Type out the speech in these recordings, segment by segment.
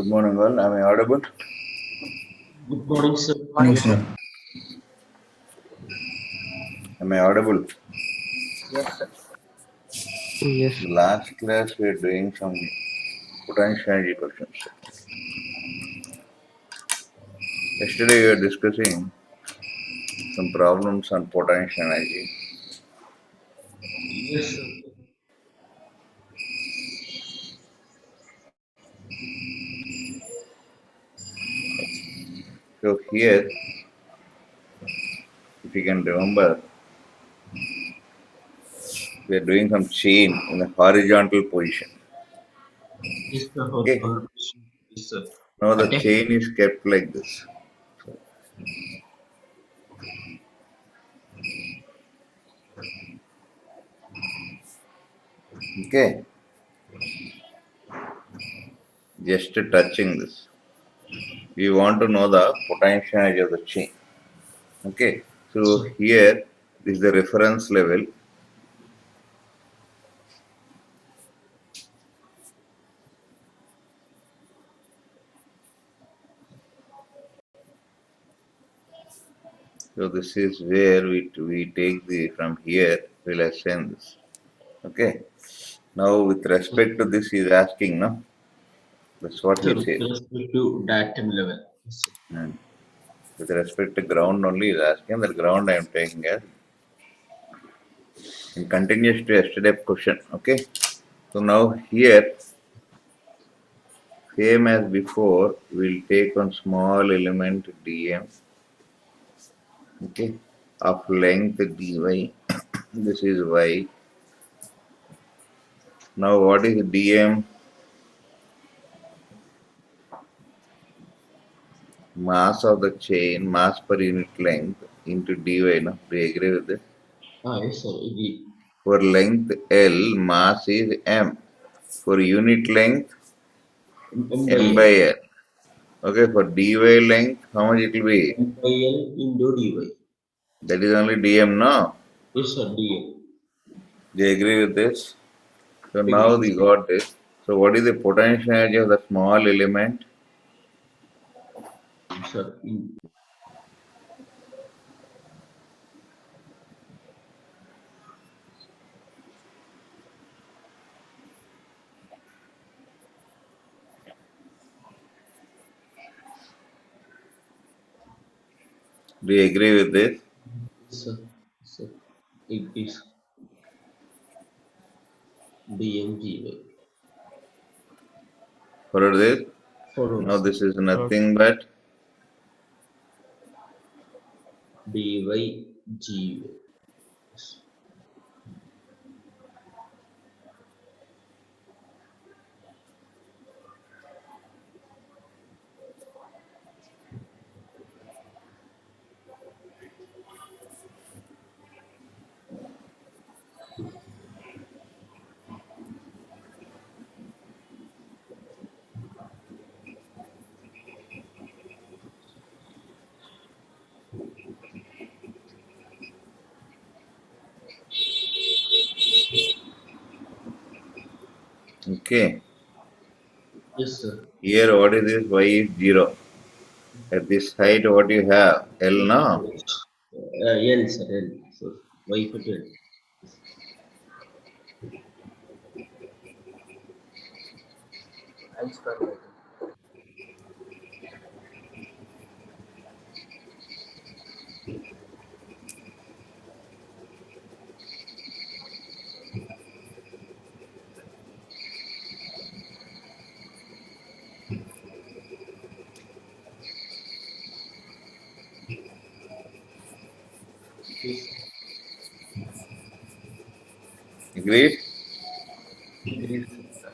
Good morning, all. Am I audible? Good morning, sir. Morning, sir. Am I audible? Yes, sir. Yes. The last class we are doing some potential energy questions. Yesterday we were discussing some problems on potential energy. Yes, sir. So here, if you can remember, we are doing some chain in a horizontal position. Yes, sir. Okay. Yes, sir. Now the Attack. chain is kept like this. Okay. Just touching this. We want to know the potential energy of the chain. Okay. So Sir. here is the reference level. So this is where we take the from here we'll assign this. Okay. Now with respect to this, he is asking, no? That's what Sir, he with says. respect to datum level. Yes, sir. And with respect to ground only, he is asking. That ground I am taking as in continuous to yesterday question. Okay. So now here, same as before, we'll take one small element dm. Okay. Of length dy. This is y. Now what is dm? Mass of the chain, mass per unit length into dy. No? Do you agree with this? Yes, sir. Agree. For length L, mass is m. For unit length, M by n L. by n. Okay, for dy length, how much it will be? M by L into dy. That is only dm, no? Yes, sir. dm. Do you agree with this? So now Agree. we got this. So what is the potential energy of the small element? Sir. Do you agree with this? Yes, sir. Yes, sir. Agree. dm gy. For this? Forward, Now sir. this is nothing but dy gy. Yes. okay. Yes, sir. Here what is this? Y is 0. At this height what you have? L, no? L, sir. L. So, y equal to L. L square by 2. Yes. Agreed? Agreed, sir.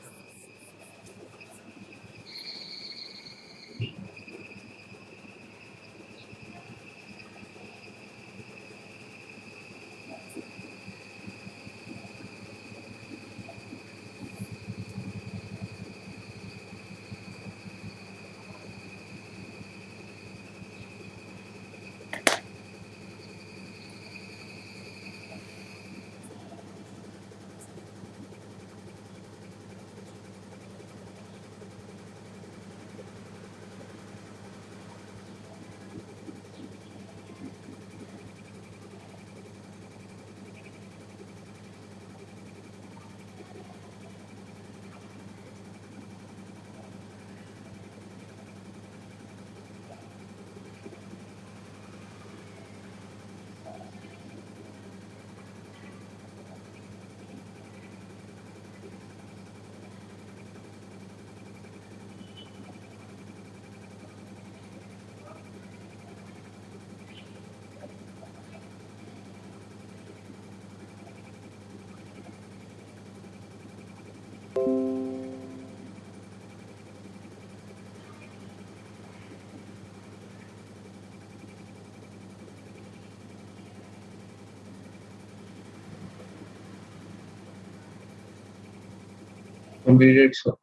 Completed, sir.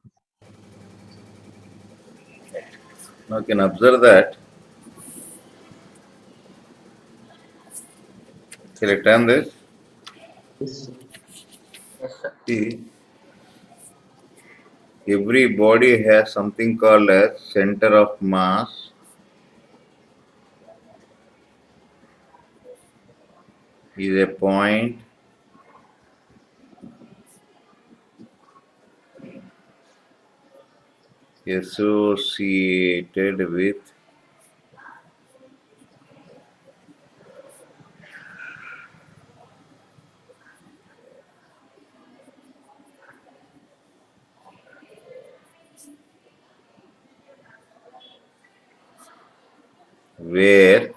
Now you can observe that. Shall I turn this? Yes, sir. Yes, sir. See, every body has something called as center of mass, is a point associated with where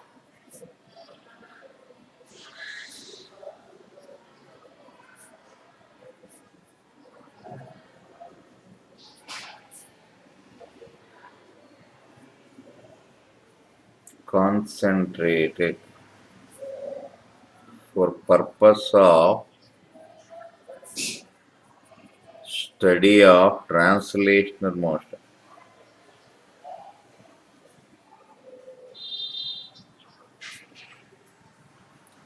concentrated for purpose of study of translational motion.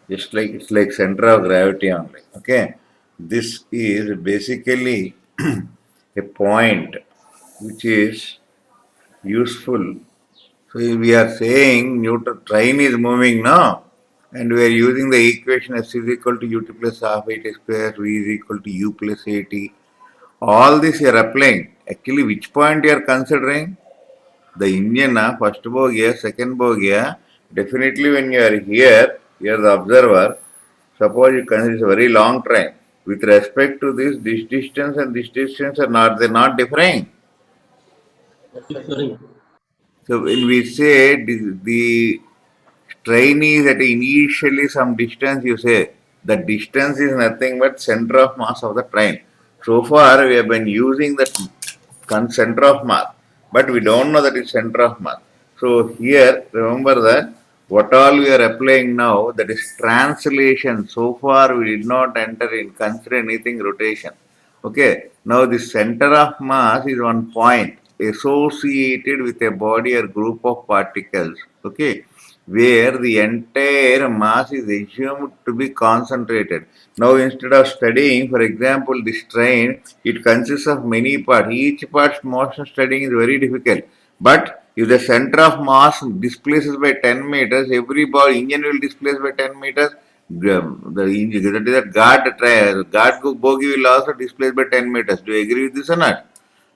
Just like it's like center of gravity only. Okay, this is basically a point which is useful. So we are saying Newton train is moving now, and we are using the equation S is equal to ut plus half 8 square, v is equal to u plus 80. All this you are applying. Actually, which point you are considering? The engine, first bogia, second bogia. Definitely, when you are here, you are the observer. Suppose you consider it's a very long train. With respect to this distance and this distance are not they not differing. Yes, sir. Differing. So when we say the train is at initially some distance, you say the distance is nothing but center of mass of the train. So far we have been using the center of mass, but we don't know that it's center of mass. So here remember that what all we are applying now, that is translation. So far we did not enter in consider anything rotation. Okay, now the center of mass is one point associated with a body or group of particles. Okay, where the entire mass is assumed to be concentrated. Now, instead of studying, for example, this train, it consists of many parts. Each part's motion studying is very difficult. But if the center of mass displaces by 10 meters, every body engine will displace by 10 meters. The engine, that is a guard bogie will also displace by 10 meters. Do you agree with this or not?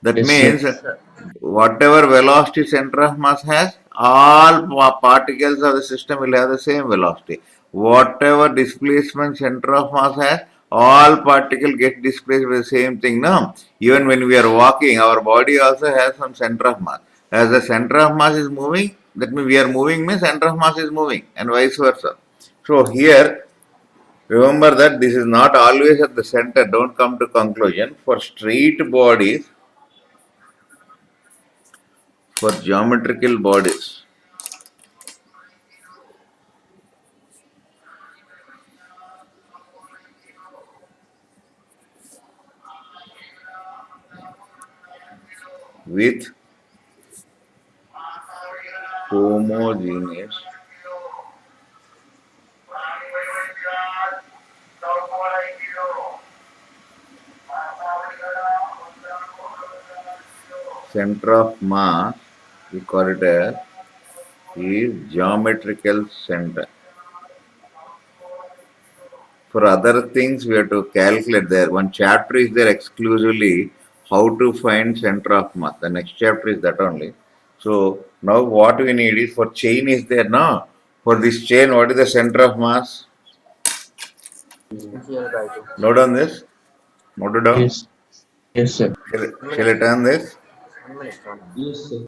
That Yes, sir. means Yes, sir. whatever velocity center of mass has, all particles of the system will have the same velocity. Whatever displacement center of mass has, all particles get displaced by the same thing. No, even when we are walking, our body also has some center of mass. As the center of mass is moving, that means we are moving means center of mass is moving, and vice versa. So here, remember that this is not always at the center. Don't come to conclusion. For straight bodies, for geometrical bodies with homogeneous center of mass, we call it as is geometrical center. For other things, we have to calculate there. One chapter is there exclusively how to find center of mass. The next chapter is that only. So now what we need is for chain is there now. For this chain, what is the center of mass? Zero by two. Note on this. Note it down. Yes. Yes, sir. One Shall minute, I sir. turn this? 1 minute, 1 minute. Yes, sir.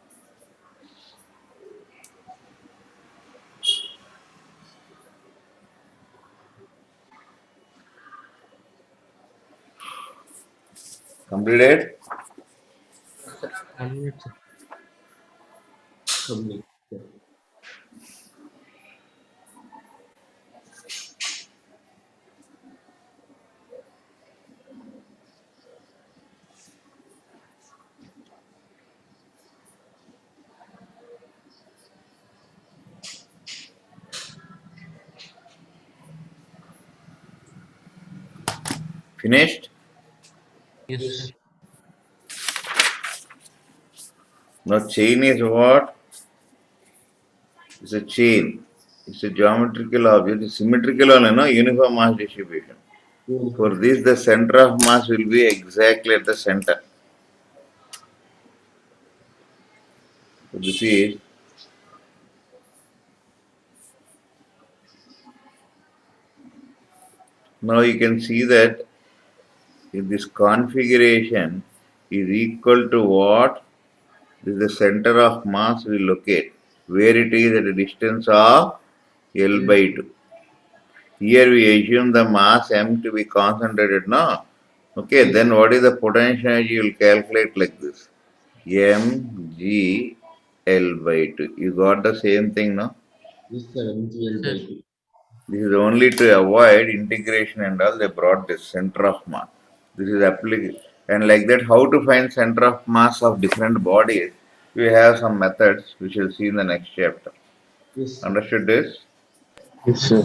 Completed? Yes, sir. 1 minute, sir. Complete. Sir. Finished? Yes, sir. Yes. Now chain is what? It's a chain. It's a geometrical object. It's symmetrical only, no? Uniform mass distribution. For Uniform. this, the center of mass will be exactly at the center. So this is, now you can see that if this configuration is equal to what? This is the center of mass we locate, where it is at a distance of L L. by 2. Here we assume the mass M to be concentrated now. Okay, Yes. then what is the potential energy? You will calculate like this. mg L by 2. You got the same thing now? Yes, sir. Yes, MGL sir. by 2. This is only to avoid integration and all. They brought this center of mass. This is applicable. And like that, how to find center of mass of different bodies? We have some methods which we'll see in the next chapter. Yes, sir. Understood this? Yes, sir.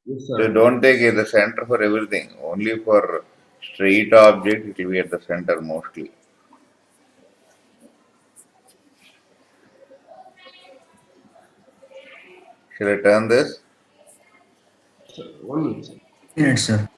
Yes, So sir. don't take it the center for everything. Only for straight object it will be at the center mostly. Shall I turn this? Sir, 1 minute, sir. Minutes, sir.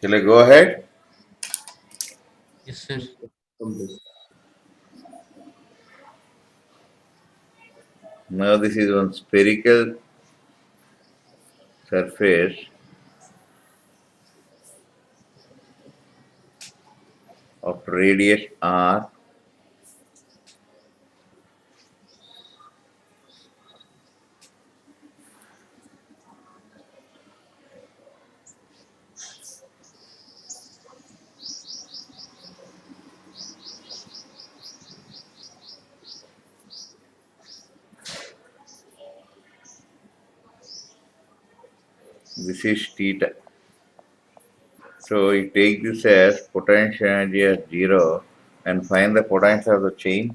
Shall I go ahead? Yes, sir. Yes, sir. Complete. Now this is one spherical surface of radius r. This is theta. So you take this as potential energy as 0 and find the potential of the chain.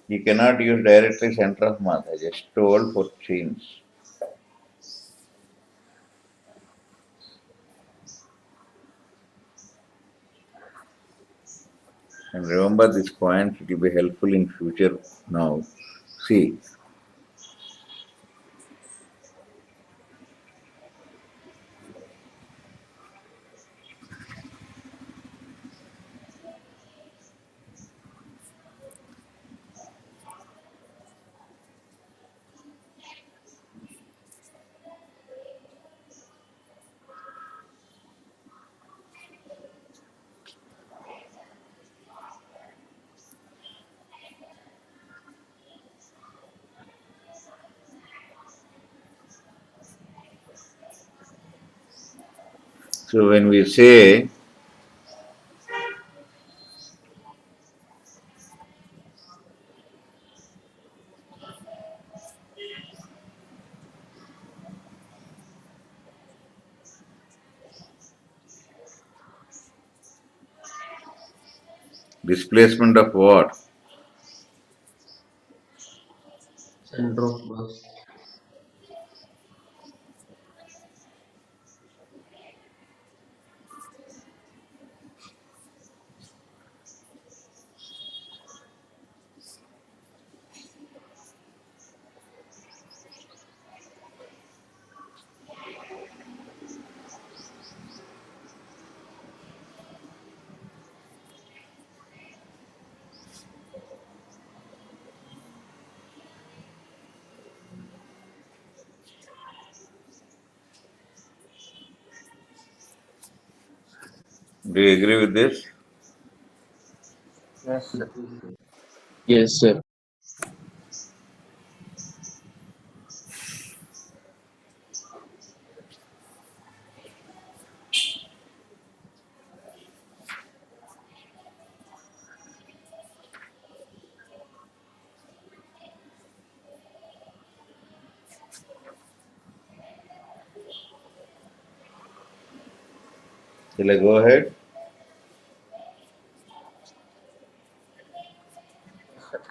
You cannot use directly center of mass. I just told for chains. And remember this point, it will be helpful in future now. See, so when we say displacement of what? Center of mass. Do you agree with this? Yes, Yes, sir. sir. Yes, sir. Shall I go ahead? Yes, sir.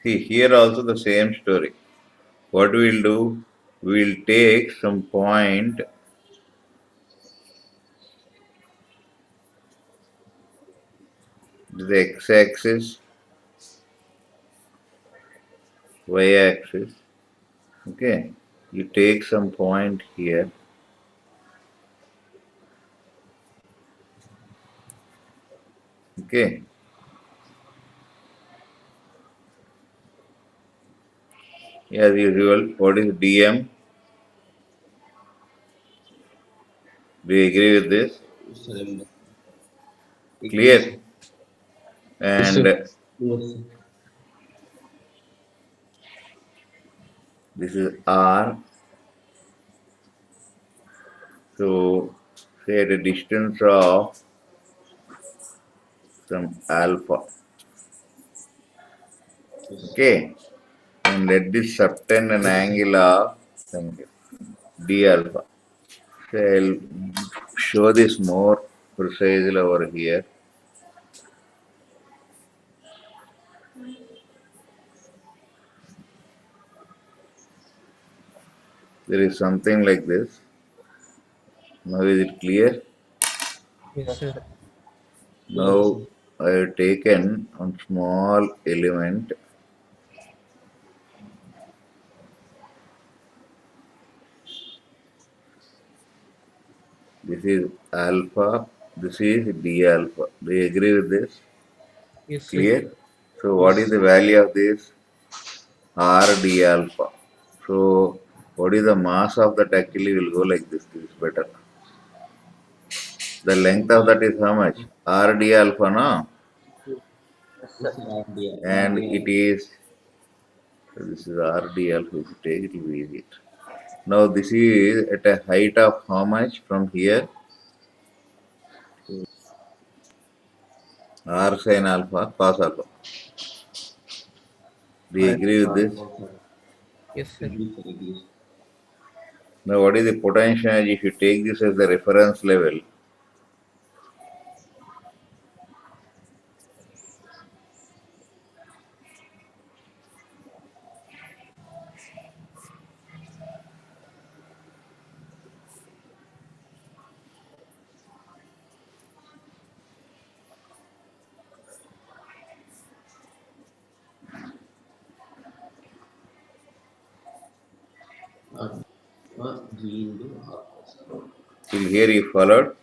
See, here also the same story. What we'll do, we'll take some point, the x-axis, y-axis. Okay, you take some point here. Okay, as usual, what is dm? Do you agree with this? Sir, agree, Clear? sir. Yes, sir. And Yes, sir. this is r. So, say at a distance of some alpha. Yes. Okay, and let this subtend an Yes, sir. angle of, thank you, d alpha. So I'll show this more precisely over here. There is something like this. Now is it clear? Yes, Yes, sir. sir. Yes, Now sir. I have taken one small element. This is alpha. This is d alpha. Do you agree with this? Yes, sir. Clear? So what is Yes, the sir. value of this? R d alpha. So what is the mass of that actually will go like this. This is better. The length of R. that is how much? R d alpha, no? Yes, Yes, sir. sir. RDR. And RDR. it is, so this is R d alpha. If you take it, it will be easy. Now this is at a height of how much from here? R sin alpha, cos alpha. Do you R. agree with this? Alpha, sir. Yes, sir. Agree, sir. Agree, sir. Now what is the potential if you take this as the reference level? R. G into alpha, sir. Till here you followed.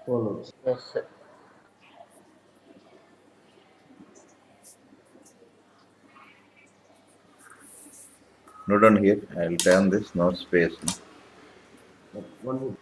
Followed, sir. Yes, sir. Note down here. I will turn this, no space. No? But one more.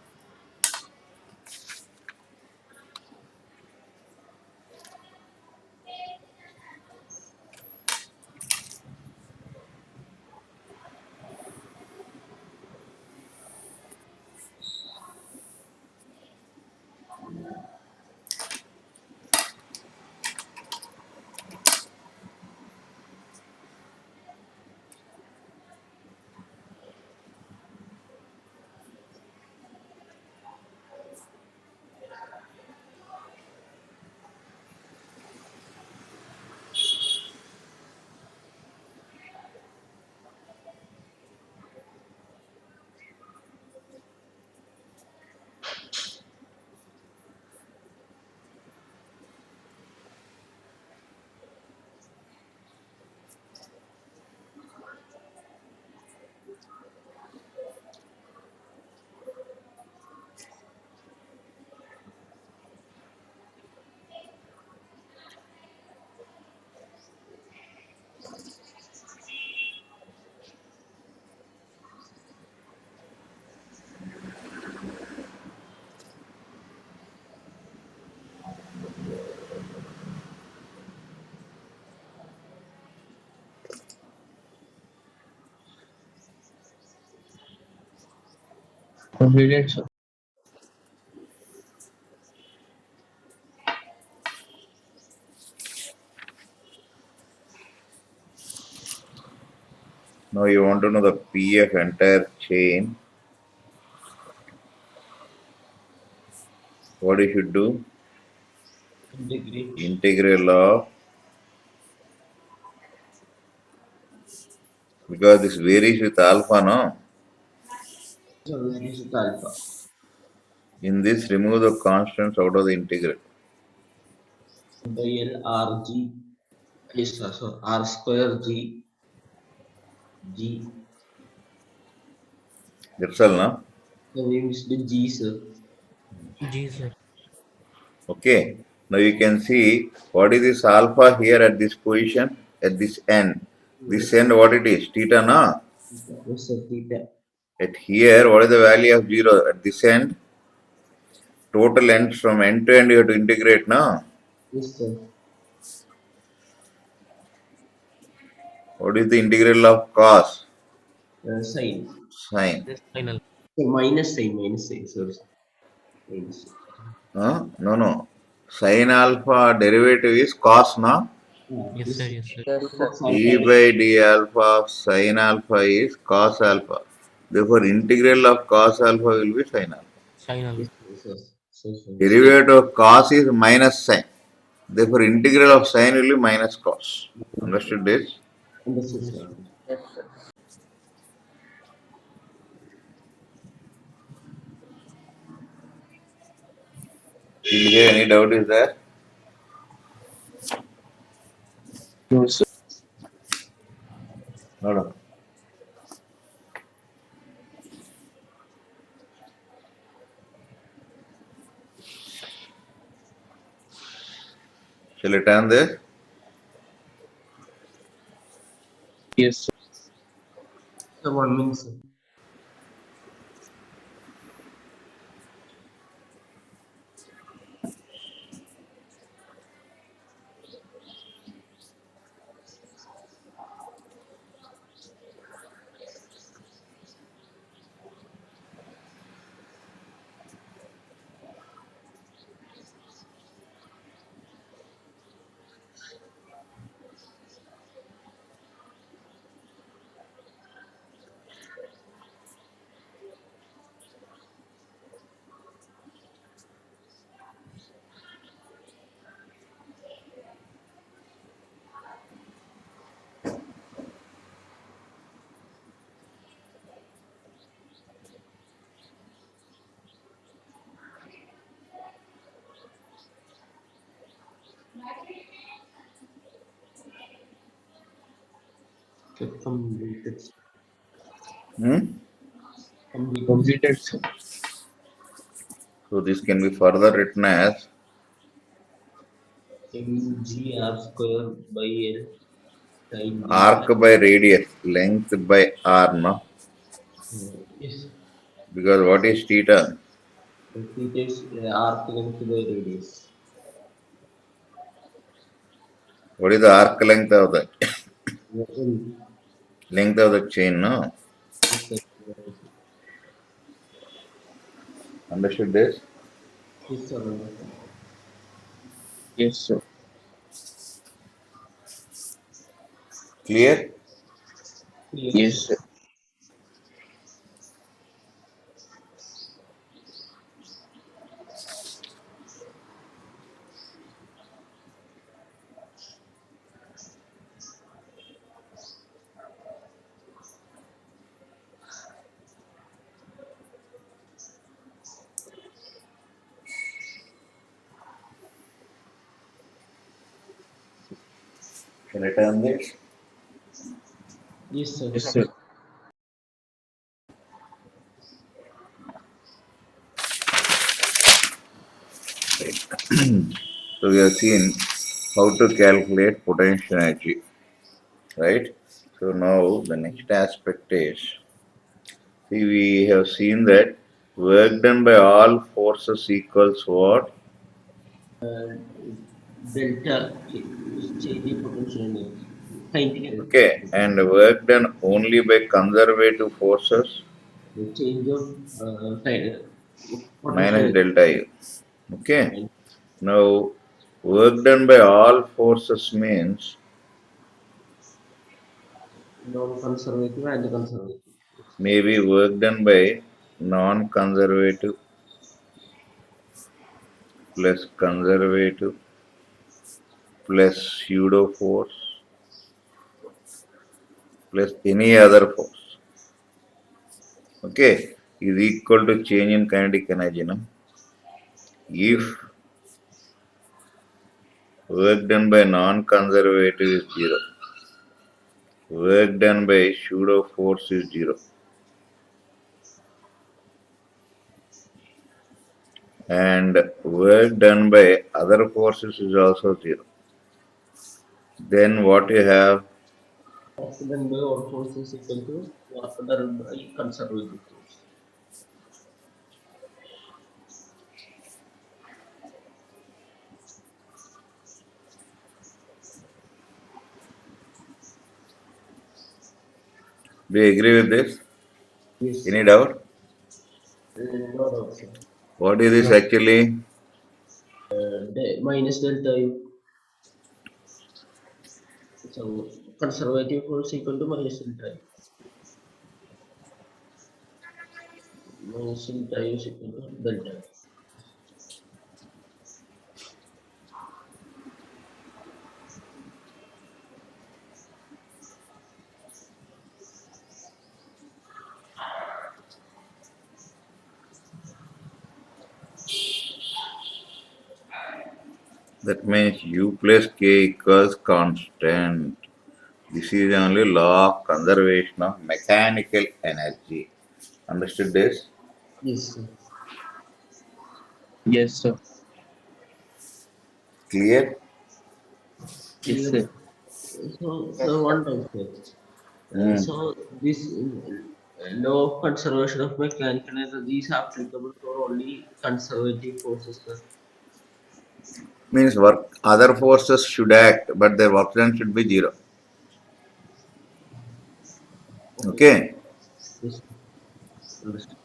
Completed, sir. Now you want to know the P of entire chain. What you should do? Integrate. Integral of, because this varies with alpha, no? So this is alpha. In this, remove the constants out of the integral. By L R G is so R square G. That's all, no? So we missed the G, sir. G, sir. Okay. Now you can see what is this alpha here at this position, at this end. This Yes, end, what it is? Theta, no? yes, sir. Theta. At here, what is the value of 0? At this end, total ends from end to end you have to integrate, no? Yes, sir. What is the integral of cos? Sign. Sine. Yes, final. So minus sign, sir. Minus. Huh? No, no. Sine alpha derivative is cos, no? Yes, Yes, sir. sir. Yes, sir. Yes, sir. Cos E alpha. by d alpha of sine alpha is cos alpha. Therefore, integral of cos alpha will be sine alpha. Final. Yes, sir. So, Derivative of cos is minus sine. Therefore, integral of sine will be minus cos. Understood this? understood, Yes. sir. Yes, sir. Till here, any doubt is there? No, sir. No, no. Shall I turn this? Yes, sir. So 1 minute, sir. Completed. Hmm? Completed. Completed, sir. So, this can be further written as Mg R square by L sin arc beta. by radius, length by r, no? Yes. Because what is theta? Theta is arc length by radius. What is the arc length of the L. length of the chain, no? Yes, sir. Understood this? Yes, sir. Understood. Yes, sir. Clear? Yes, Yes, sir. sir. Shall I turn this? Yes, sir. Yes, sir. So we have seen how to calculate potential energy, right? So now the next aspect is, see, we have seen that work done by all forces equals what? Uh, delta change in potential energy. Kinetic energy. Okay, and work done only by conservative forces The change of potential minus energy. delta U. Okay, And now work done by all forces means Non-conservative and conservative. Yes. Maybe work done by non-conservative plus conservative plus pseudo force plus any other force. Okay, is equal to change in kinetic energy. No? Yes. If work done by non-conservative is zero, work done by pseudo force is zero, and work done by other forces is also zero. Then what you have? Work done by all force is equal to work done by conservative force. Do you agree with this? Yes. Any doubt? No doubt, sir. What is this No. actually? Minus delta U. So conservative force equal to minus delta U. Minus delta U is equal to delta. That means U plus K equals constant. This is only law of conservation of mechanical energy. Understood this? Yes, sir. Yes, sir. Clear? Yes, Yes. sir. So one doubt, sir. Hmm. So this law of conservation of mechanical energy is applicable for only conservative forces, sir. Means work other forces should act, but their work done should be zero. Okay, sir. Okay. Yes, understood.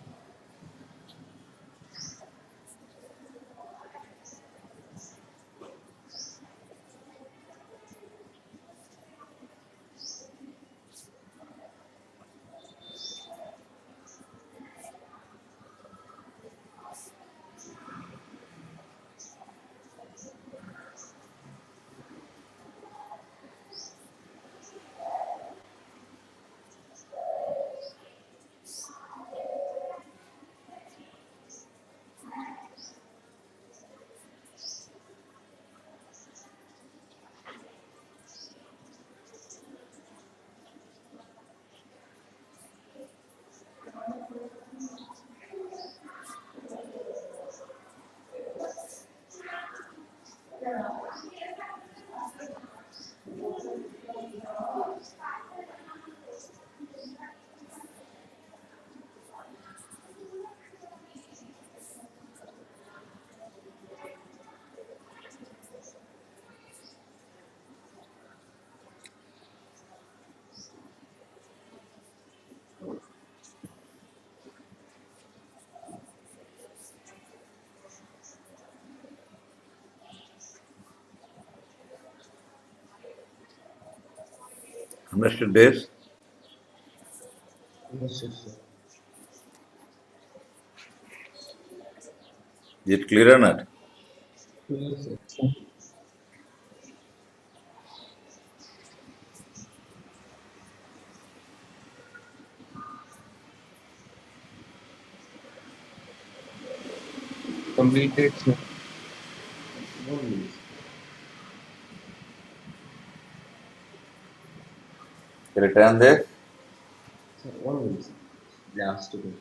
Understood this? Understood, sir. Is it clear or not? Clear, sir. Sir. Completed, sir. One minute, sir. Return this. Sir, one minute, sir. Last bit.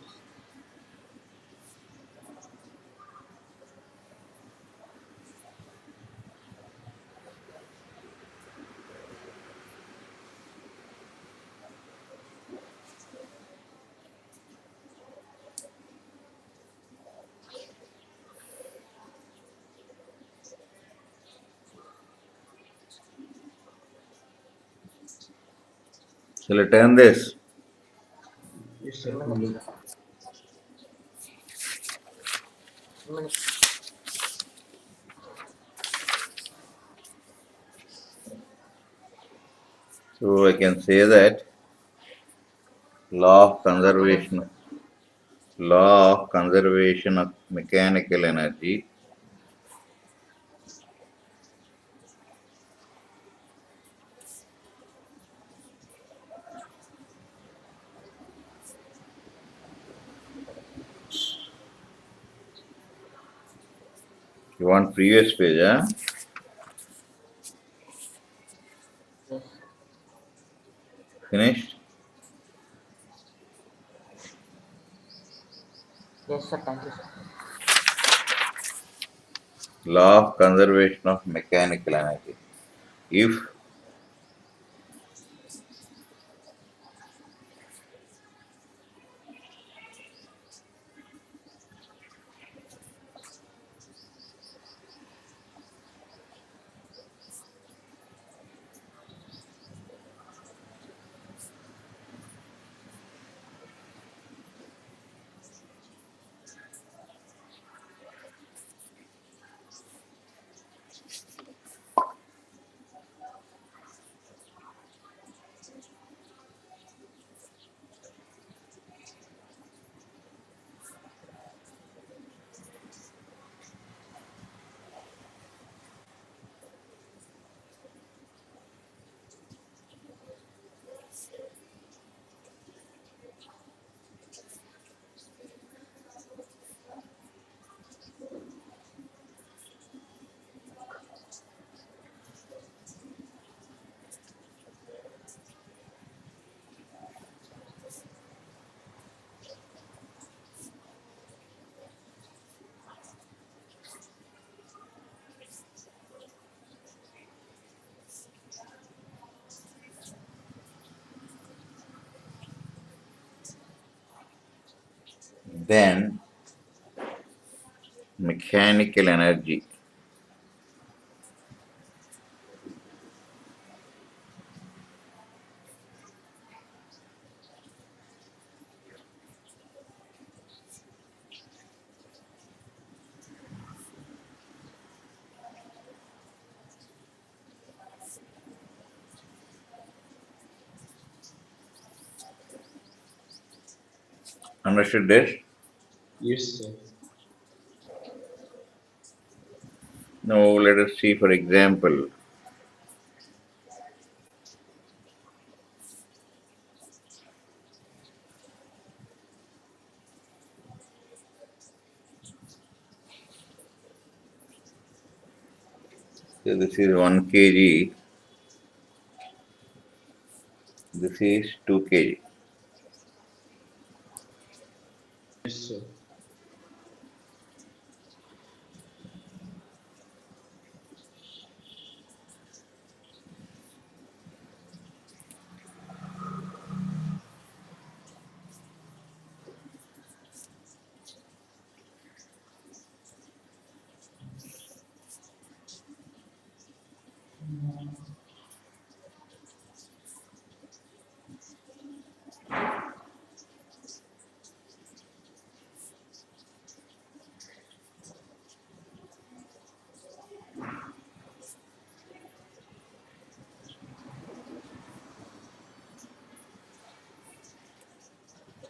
Shall I turn this? Yes, sir. Complete. So I can say that Law of conservation. Law of conservation of mechanical energy. You want previous page, huh? Yes. Finished? Yes, sir. Thank you, sir. Law of conservation of mechanical energy. If then mechanical energy. Understood this? Yes, sir. Now let us see for example. So this is 1 kg, this is 2 kg. Yes, sir.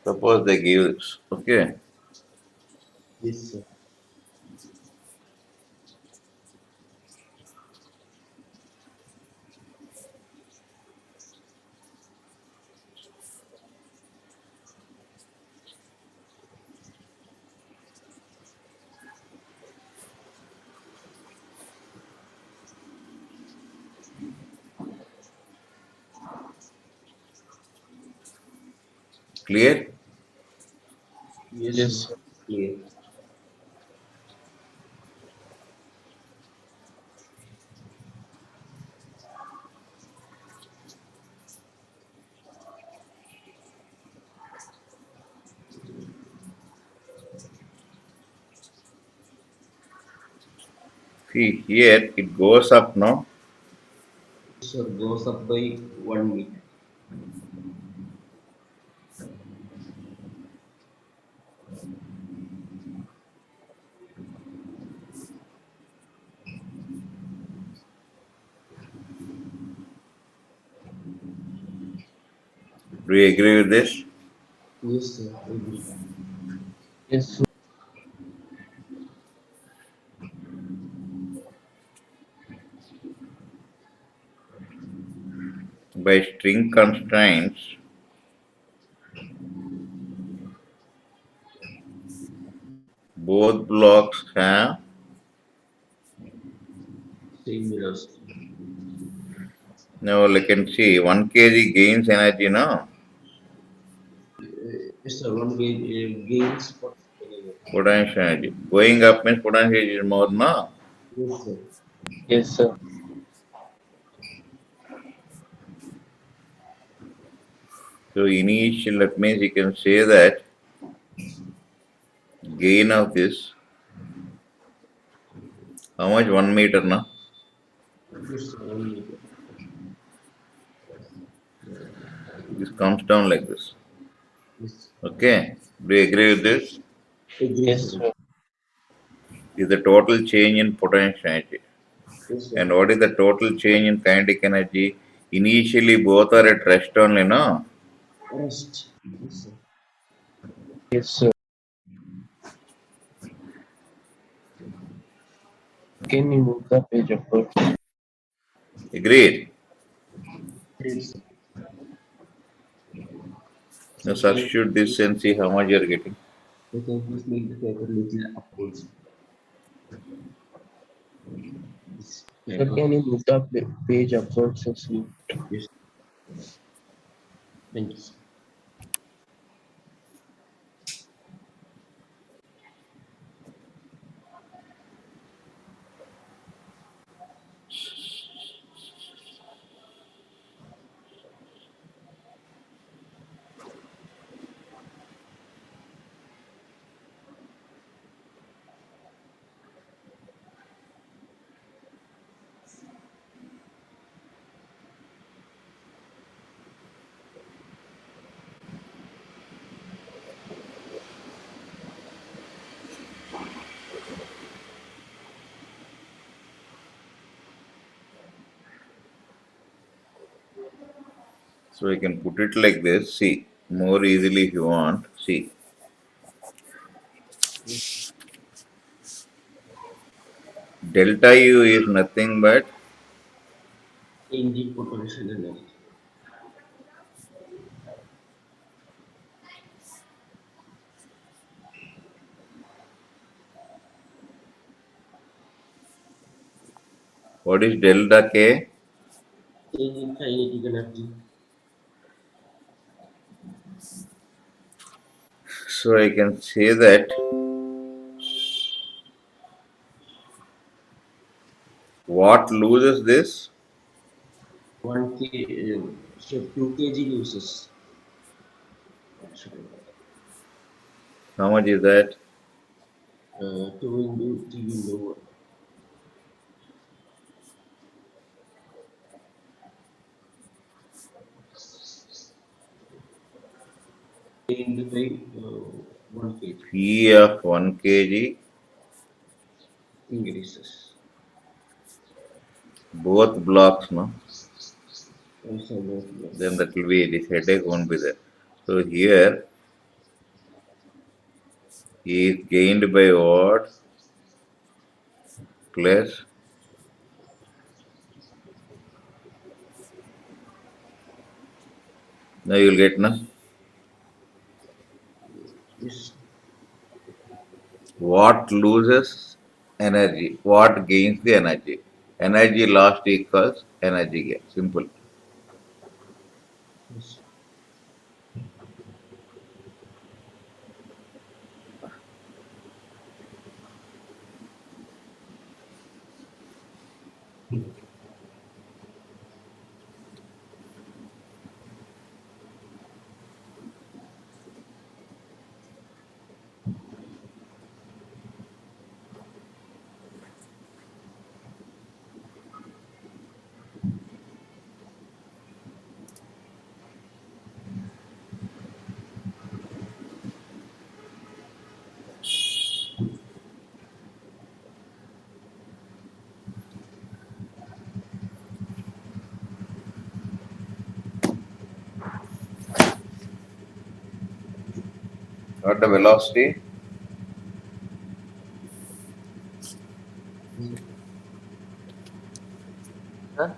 Suppose they give this, okay? Yes, sir. Clear? Yes, Yes, sir. sir. Clear. See here it goes up now. Yes, sir. Goes up by 1 meter. Do you agree with this? Yes, sir. Agree. Yes, By string constraints, both blocks have. Same velocity. Now I can see 1 kg gains energy now. Yes, sir. One gains potential. Potential energy. Going up means potential energy is more now. Yes, sir. yes, sir. So initial, that means you can say that gain of this, how much? 1 meter now. Yes, sir. 1 meter. This comes down like this. Yes. Okay. Do you agree with this? Agree, Yes, sir. sir. Is the total change in potential energy. Yes, sir. And what is the total change in kinetic energy? Initially, both are at rest only, no? Rest. Yes, sir. Yes, sir. Can you move the page upwards? Agreed. Great, sir. Now Sir, can substitute you this and see how much you are getting. please make the paper little upwards? This Sir, paper. can you move the page upwards and see? Yes. Thank you, sir. So I can put it like this. See, more easily if you want. See, Yes. delta U is nothing but Change in potential energy. what is delta K? Change in kinetic energy. So I can say that what loses this? 1 k, so 2 kg loses. Sorry. How much is that? 2 into 3 into 1. Into by 1 kg P of 1 kg, increases. both blocks, no? Also both Then blocks. that will be, this headache won't be there. So here, he is gained by what? Plus, now you will get, no? Yes. What loses energy? What gains the energy? Energy lost equals energy gain. Simple. Yes. What the velocity? Sir,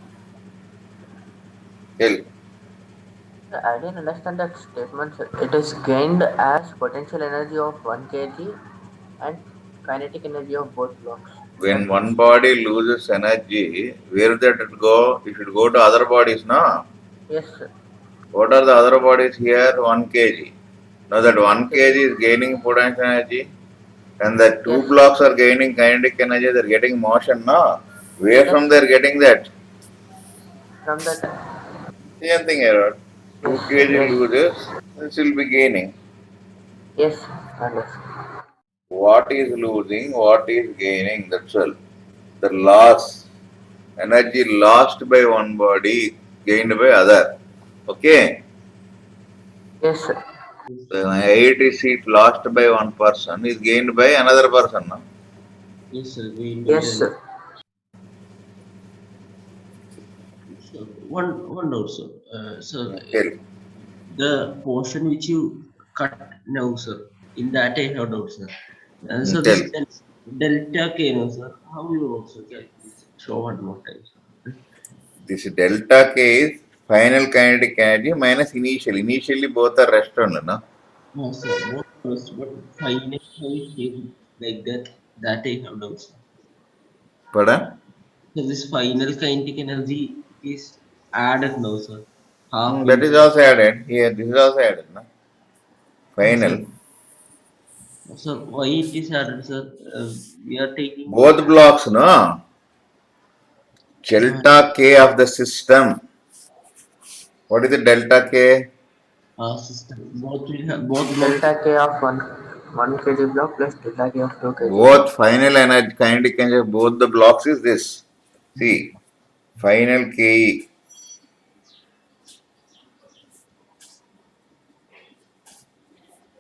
Tell. I didn't understand that statement, sir. It is gained as potential energy of 1 kg and kinetic energy of both blocks. When That one body loses energy, where that it go? It should go to other bodies, no? yes, sir. What are the other bodies here? 1 kg. Now that 1 1 kg. kg is gaining potential energy, and the two Yes, blocks are gaining kinetic energy, they're getting motion, no? Where yes, from sir. they're getting that? From that, Same thing here. yes, 2 kg yes, loses, this will be gaining. yes, and yes. What is losing, what is gaining, that's all. The loss, energy lost by one body, gained by other. Okay? Yes, sir. The IIT seat lost by one person is gained by another person. No? Yes, sir. Gained by Yes, another. sir. So one doubt, sir. Sir, Tell. the portion which you cut now, sir, in that I have doubt, sir. So Tell. this delta K, no, sir. How you also get this? Show one more time, sir. This delta K is final kinetic energy minus initial. Initially both are rest only, no? No, sir. What was but finally how it came like that? That I have doubt, sir. Pardon? So this final kinetic energy is added now, sir. Half That is into. also added. Here, this is also added, no? Sir. Final. Sir, why it is added, sir? We are taking Both blocks, no? uh, Delta K of the system. What is the delta K? system. Both will have both blocks. Delta K of 1 kg block plus delta K of 2 kg block. Both final energy, kinetic energy of both the blocks is this. See, final Ke.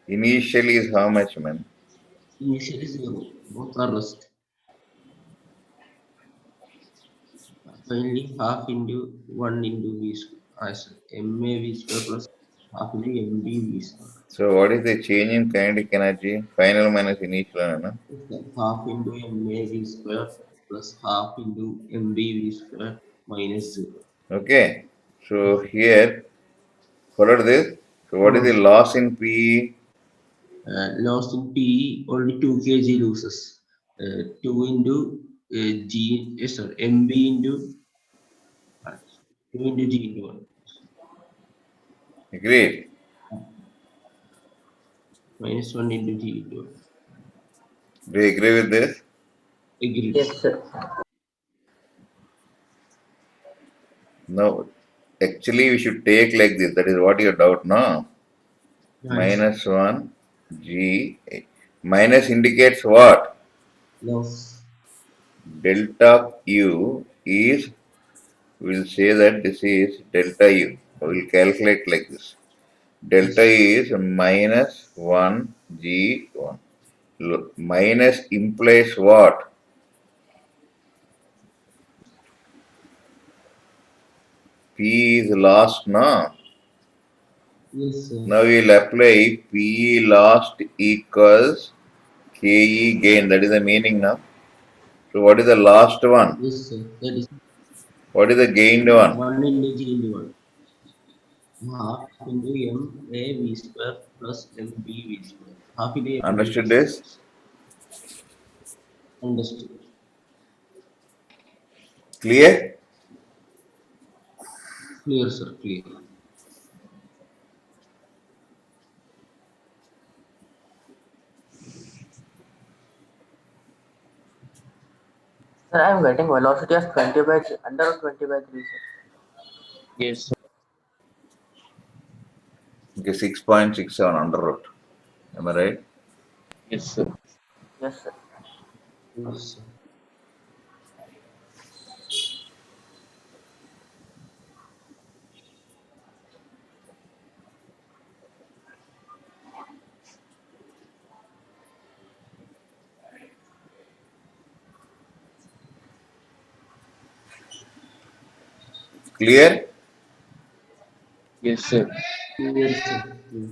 Initially is how much, man? Initially zero. Both are rest. Finally, half into 1 into v square. As ma v square plus half into mb v square. So what is the change in kinetic energy? Final minus initial, no? Half into ma v square plus half into mb v square minus 0. Okay. So here, follow this. So what is the Hmm. loss in P? Lost in P only 2 kg loses. 2 into G, yes, sir, MB into 2 into G into 1. Agreed. Minus 1 into G into 1. Do you agree with this? Agreed, Yes, sir. sir. No. Actually, we should take like this. That is what your doubt, no? Nice. Minus 1 G. Minus indicates what? Loss. Delta U is, we'll say that this is delta U. We'll calculate like this. Delta Yes. U is minus 1 G1. Minus implies what? P is lost, no? Yes, sir. Now we'll apply P lost equals KE gain. That is the meaning now. So what is the last one? Yes, sir. That is What is the gained one? 1 into G into 1. Half into M A V square plus M B V square. Half into M B V Understood square. this? Understood. Clear? Clear, sir. Clear. Sir, I am getting velocity of 20 by 3, under root 20 by 3, sir. Yes, sir. Okay, 6.67 under root. Am I right? Yes, sir. Yes, sir. Yes, sir. Clear? Yes, sir. Clear, sir. Clear.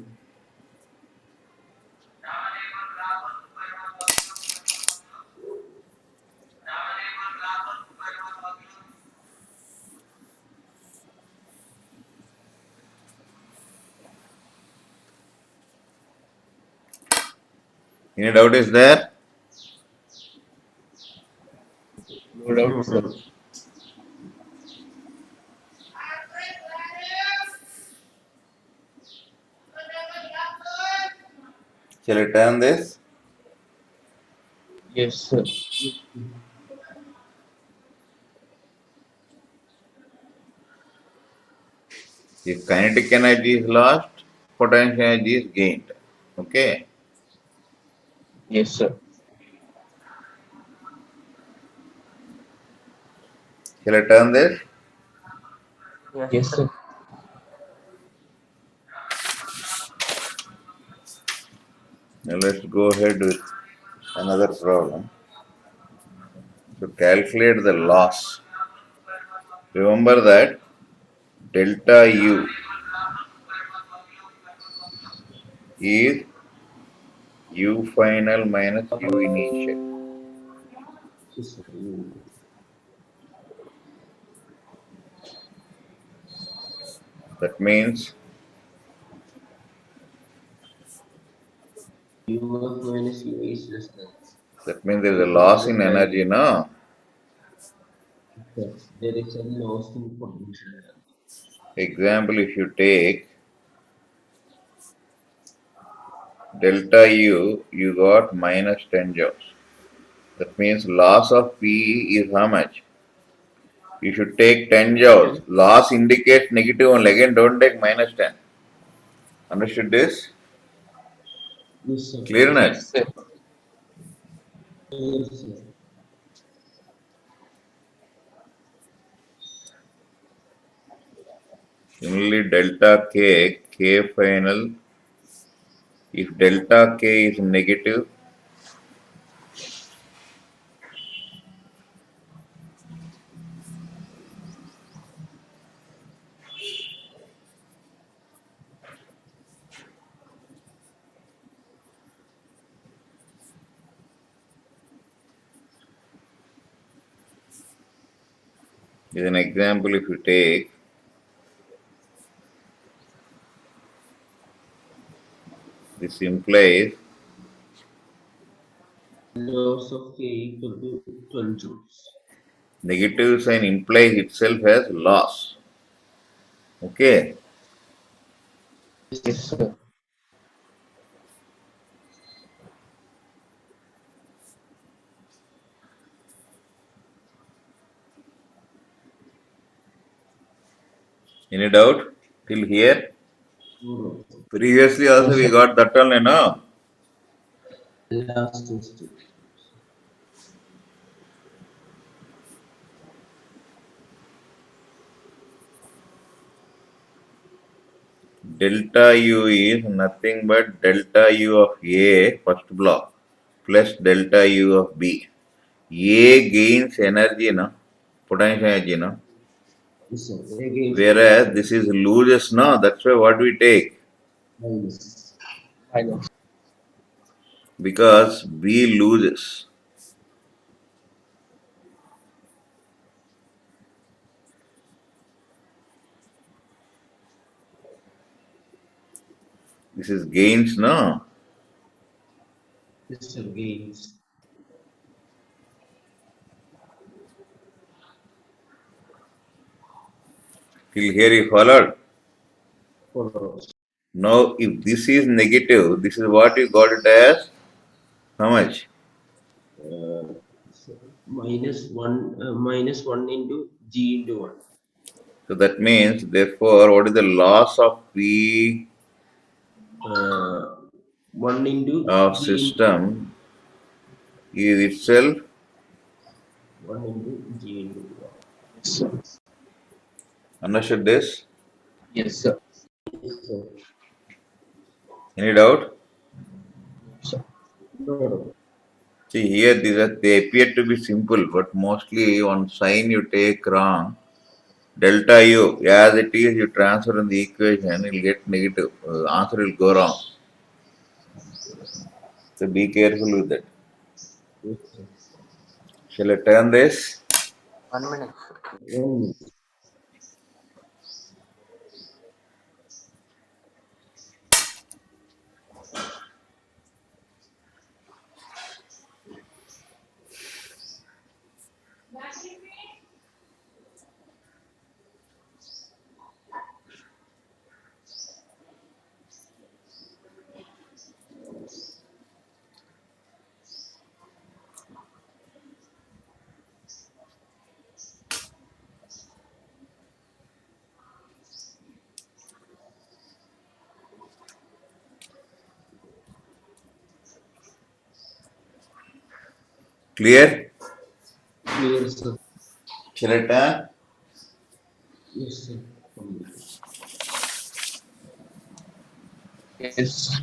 Any doubt is there? No doubt, sir. No. Shall I turn this? Yes, sir. If kinetic energy is lost, potential energy is gained. Okay. Yes, sir. Shall I turn this? Yes, Yes, sir. sir. Now let's go ahead with another problem. To calculate the loss, remember that delta U is U final minus U initial. Yes, sir. That means UF minus UA is less than. there is a Because of loss the in energy, gravity. no? There is a loss in potential energy. Example, if you take delta U, you got minus 10 joules. That means loss of P is how much? You should take 10 joules. Loss indicates negative only. Again, don't take minus 10. Understood this? Yes, sir. Clear Yes, sir. enough? Yes, sir. Yes, sir. Similarly, delta K, K final, if delta K is negative, is an example if you take, this implies Loss of K equal to 12 joules. negative sign implies itself as loss. Okay. Yes, sir. Any doubt till here? No. Previously No, also we sir. got that only, no? Last question. Delta U is nothing but delta U of A, first block, plus delta U of B. A gains energy, no? Potential energy, no? Yes, sir. Against Whereas potential this is loses, no? That's why what we take. minus. Minus. Because B loses. This is gains, no? Yes, sir. Gains. Till here you followed. Follows. Now, if this is negative, this is what you got it as how much? So minus 1 into G into 1. So that means, therefore, what is the loss of P 1 into of G into 1. system is itself 1 into G into 1. Yes, sir. understood this? Yes, sir. Yes, sir. Any doubt? No, sir. No. See here, they appear to be simple, but mostly one sign you take wrong. Delta U, as it is, you transfer in the equation, you'll get negative. Answer will go wrong. So be careful with that. Yes, sir. Shall I turn this? 1 minute. 1 minute. Clear? Clear, sir. Shall I turn? Yes, sir. Completely. Yes.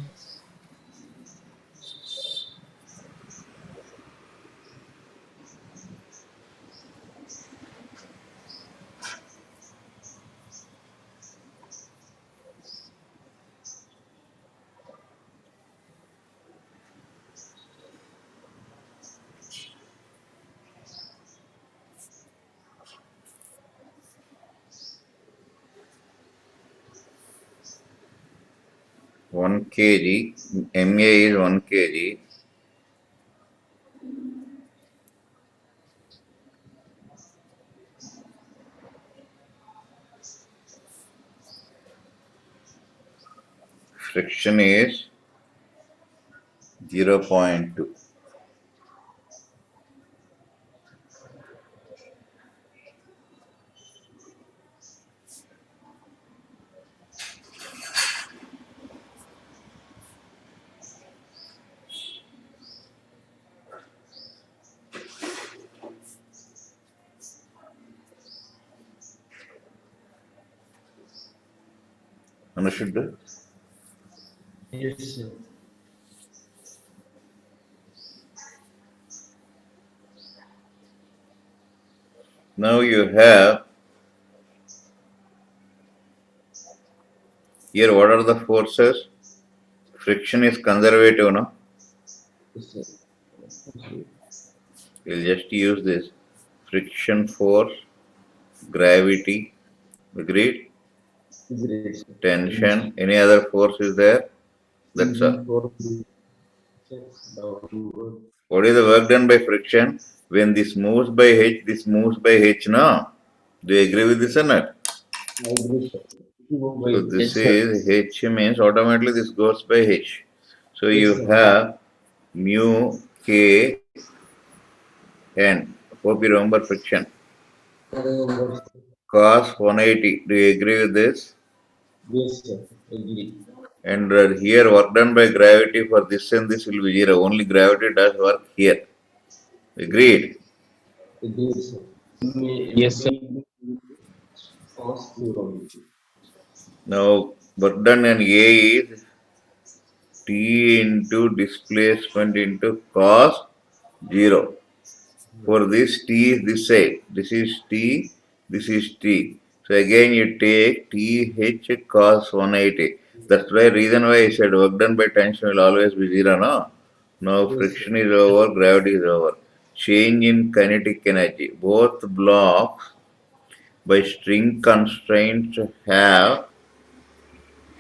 One kg. MA is 1 kg. Friction is 0.2. Understood? Yes, sir. Now you have here what are the forces? Friction is conservative, no? Yes, sir. Okay. We'll just use this. Friction force, gravity, agreed? Great, sir. Tension, any other force is there? That's all. Easy for me. Downward. What is the work done by friction? When this moves by H, this moves by H, no? Do you agree with this or not? I agree, sir. Move by So this Yes, sir. is H means automatically this goes by H. So yes, you sir. have mu K N. Hope you remember friction. Remember, sir. Cos 180. Do you agree with this? Yes, sir. Agree. And here work done by gravity for this and this will be zero. Only gravity does work here. Agreed. Agree, sir. Yes, sir. May cause zero. Now work done and A is T into displacement into cos 0. For this T is this side. This is T, this is T. So again you take TH cos 180. That's why reason why I said work done by tension will always be zero, no? Now Yes, sir. friction is over, gravity is over. Change in kinetic energy. Both blocks by string constraints have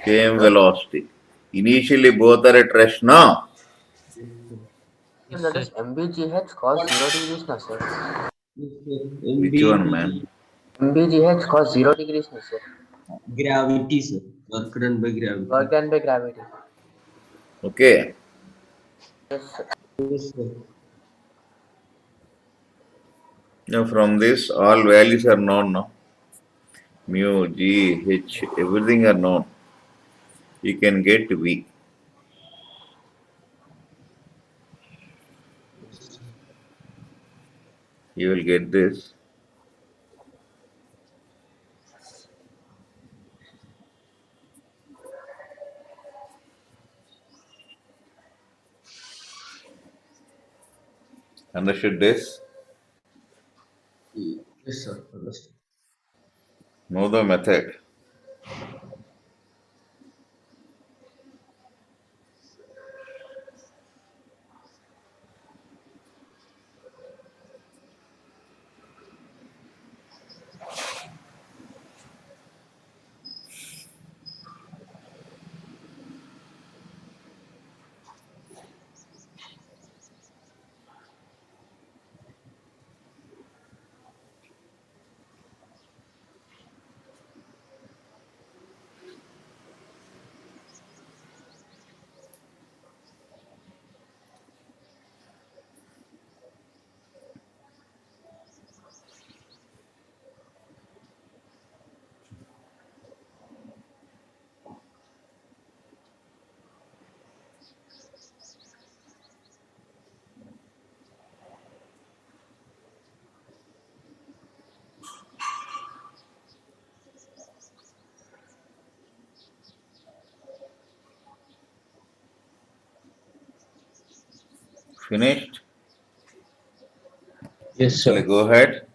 same velocity. Initially both are at rest now. Yes, sir. And Yes, that sir. is MBGH cos 0 degrees, na sir. Yes, sir. Which one, MBBG. man? MBGH cos 0 degrees, na sir. Gravity, sir. Work done by gravity. Work done by gravity. Okay. Yes, sir. Yes, sir. Now from this all values are known now. Mu, G, H, everything are known. You can get V. Yes, sir. You will get this. Understood this? Yes, sir. Understood. Know the method. Finished? Yes, Shall I sir. go ahead?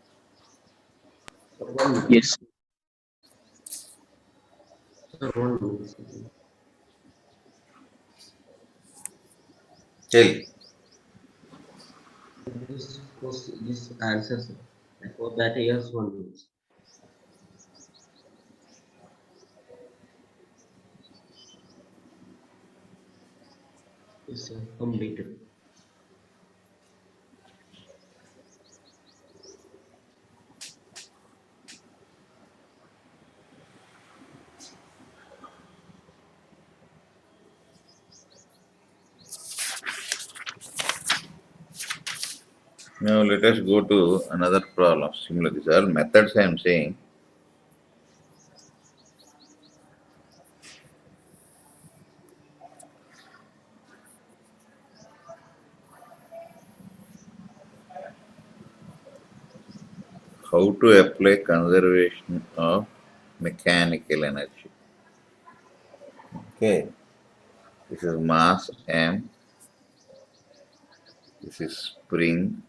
Sir, 1 minute. Yes. Sir, 1 minute. Tell. This answer, sir. And for that, yes, 1 minute. Yes, sir. Completed. Now let us go to another problem. Similar, these are methods I am saying. How to apply conservation of mechanical energy. Okay, this is mass M, this is spring.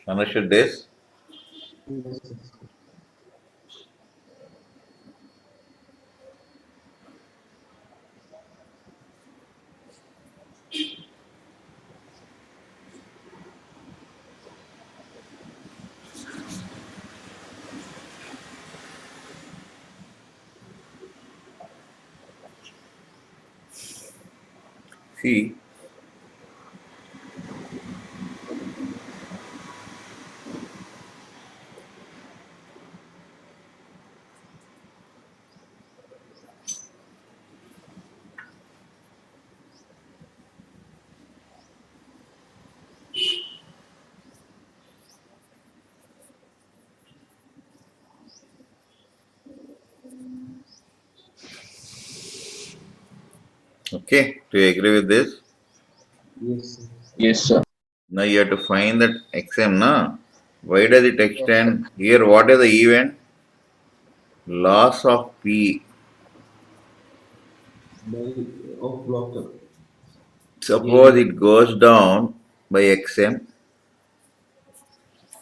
Understood this? Yes, sir. See, okay, do you agree with this? Yes, sir. Yes, sir. Now you have to find that XM, na? Why does it Yes, sir. extend? Here, what is the event? Loss of P. By of blocker. Suppose Gain. it goes down by XM.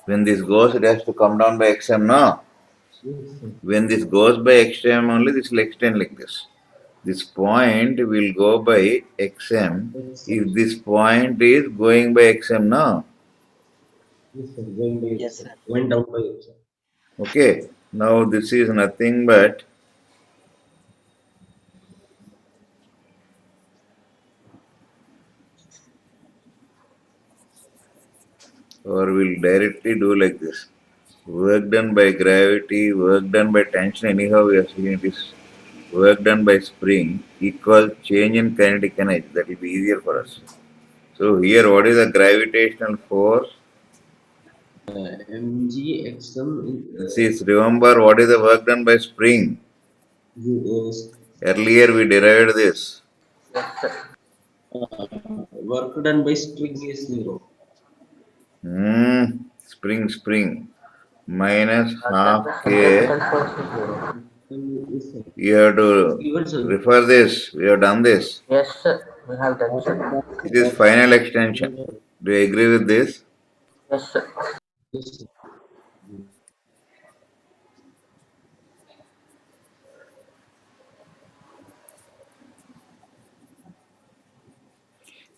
When this goes, it has to come down by XM, no? Yes, sir. When this goes by XM only, this will extend like this. This point will go by XM if Exam. this point is going by XM, no? Yes, sir. Going by Yes, exam. sir. Went down by exam. Okay. Now this is nothing but or we'll directly do like this. Work done by gravity, work done by tension, anyhow we are seeing it is work done by spring equals change in kinetic energy. That will be easier for us. So here what is the gravitational force? Mg exam in This is remember what is the work done by spring. Earlier we derived this. Yes, sir. work done by string is 0. Spring minus Work done half by k. centrifugal force is zero. Yes, sir. You have It's to given, sir. refer this. We have done this. Yes, sir. We have done, sir. It is final extension. Do you agree with this? Yes, sir. Yes, sir.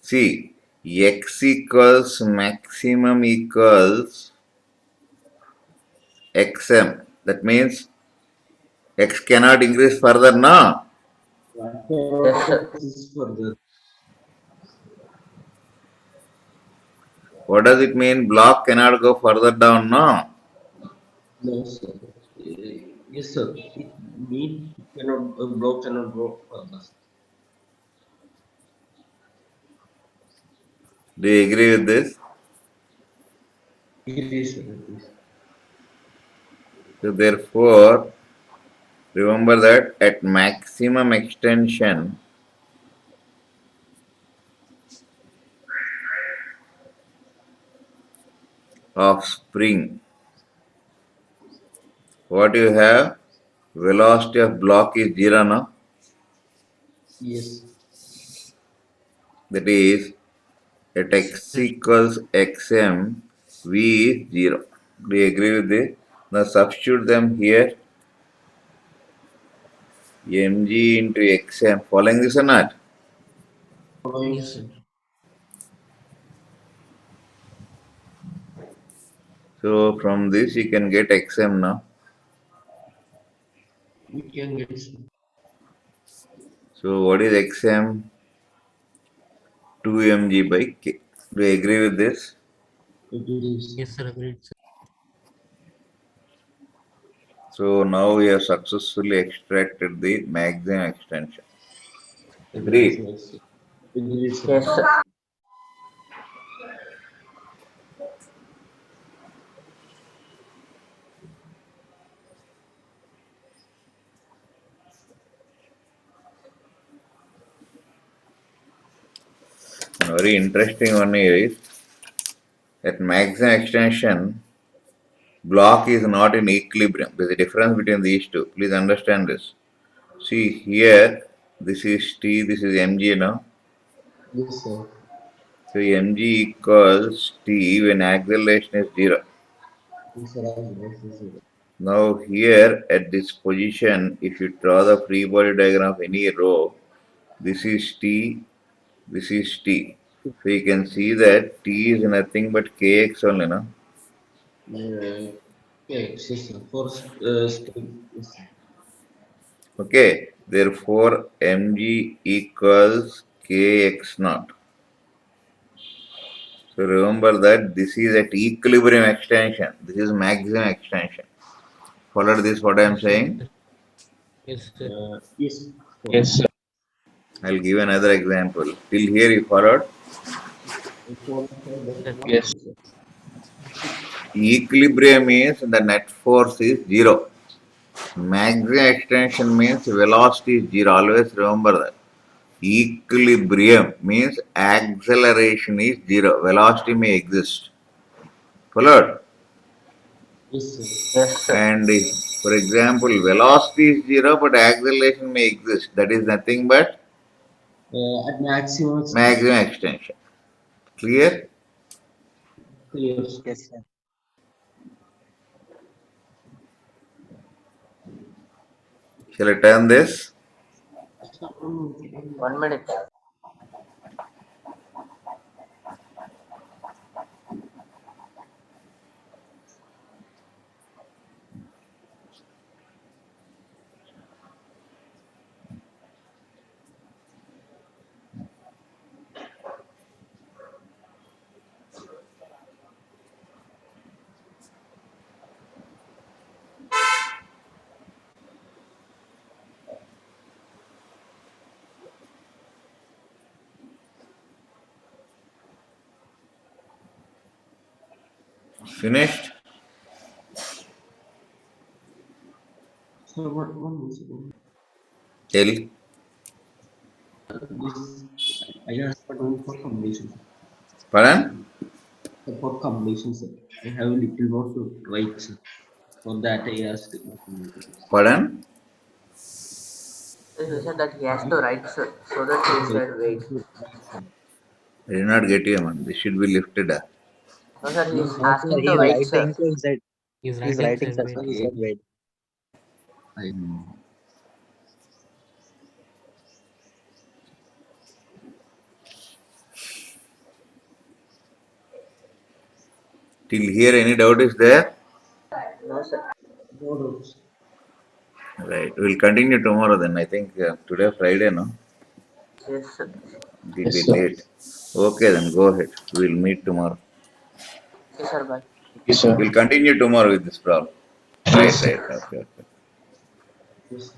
See, x equals maximum equals xm. That means x cannot increase further now. Cannot Yes, sir. exist further. What does it mean? Block cannot go further down now. No, sir. Yes, sir. It means cannot block cannot go further. Do you agree with this? Agree, sir. Agree. So therefore, remember that at maximum extension of spring, what you have? Velocity of block is zero now. Yes. That is at x Yes, equals xm, v is zero. Do you agree with this? Now substitute them here. Mg into xm. Following this or not? Following, yes, sir. sir. So from this you can get xm now. We can get, sir. So what is xm? 2 mg by k. Do you agree with this? Agree, sir. Yes, sir. Agreed, sir. So now we have successfully extracted the maximum extension. Agree, Agreed. sir. Agree, sir. Yes, sir. A very interesting one here is that maximum extension block is not in equilibrium. There is a difference between these two. Please understand this. See here, this is T, this is mg now. Yes, sir. So mg equals T when acceleration is zero. Yes, sir. Yes, sir. Now here at this position, if you draw the free body diagram of any row, this is T, this is T. So you can see that T is nothing but kx only, no? Yes, yes, sir. For step, yes, sir. Okay, therefore mg equals kx naught. So remember that this is at equilibrium extension. This is maximum extension. Followed this what I am Yes, sir. saying? Yes, sir. Yes, Yes, follow. sir. I'll give another example. Till here you followed. Follow, sir. Yes, But sir. not Yes. yes, sir. Equilibrium means the net force is zero. Maximum extension means velocity is zero. Always remember that. Equilibrium means acceleration is zero. Velocity may exist. Followed? Yes, sir. Yes, sir. And if, for example, velocity is zero but acceleration may exist. That is nothing but At maximum maximum extension. extension. Clear? Clear, sir. Yes, sir. Shall I turn this? Sir, 1 minute. Finished? sir, one second. Tell. This I asked for one for completion, sir. Pardon? For completion, sir. I have a little more to write, sir. For that, I asked. Pardon? He said that he has to write, sir, so that he said wait. I did not get you, man. This should be lifted up. No, sir, he No, is No, sir. asking to He's wait, sir. writing, so he said He's he's writing, writing, sir. sir. Wait. So he said wait. I, Till here, any doubt is there? No, sir. No doubts. Right. We'll continue tomorrow then. I think today Friday, no? Yes, sir. It'll Yes, be sir. late. Okay, then go ahead. We'll meet tomorrow. Yes, sir. Bye. Thank you, sir. We'll continue tomorrow with this problem. Yes, Right, sir. right. Okay, okay. Yes.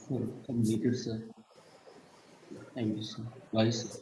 Sir, completed, sir. Thank you, sir. Bye, sir.